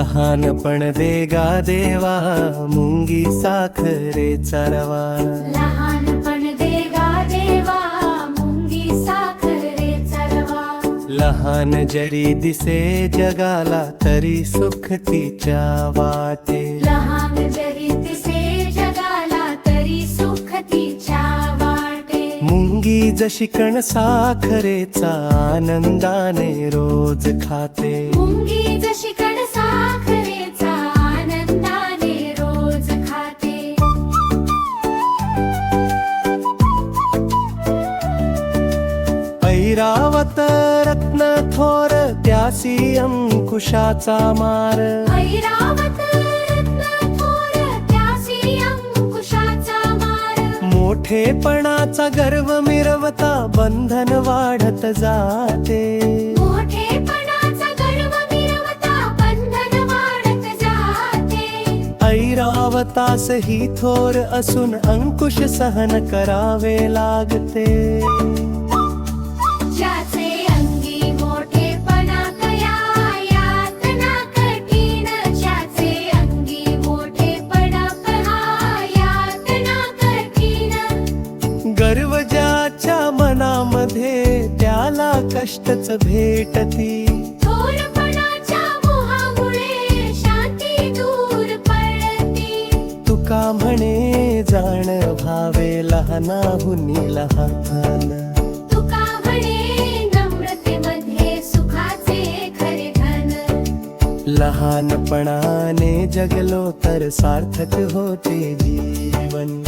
लहानपण देगा देवा मुंगी साखरेचा रवा. लहानपण देगा देवा मुंगी साखरेचा रवा. लहान जरी दिसे जगाला तरी सुख तिच्या वाटे. लहान जरी दिसे जगाला तरी सुख तिच्या वाटे. मुंगी जशी कण साखरेचा आनंदाने रोज खाते. मुंगी जशी कण साखरेचा आनंदाने रोज खाते. ऐरावत रत्न थोर त्यासी अंकुशाचा मार. ऐरावत रत्न थोर त्यासी अंकुशाचा मार. मोठेपणाचा गर्व मिरवता बंधन वाढत जाते. मोठेपणाचा गर्व मिरवता बंधन वाढत जाते. ऐरावतास ही थोर असून अंकुश सहन करावे लागते. ज्याचे अंगी मोठेपणा कया यातना कठीण. ज्याचे अंगी मोठेपणा कया यातना कठीण. गर्व ज्याच्या मनामध्ये त्याला कष्टच भेटती. थोरपणाच्या मोहामुळे शांती दूर पळती. तुका म्हणे जाण भावे लहानाहुनी लहान. तुका म्हणे नम्रतेमध्ये सुखाचे खरे धन. लहानपणाने जगलो तर सार्थक होते जीवन.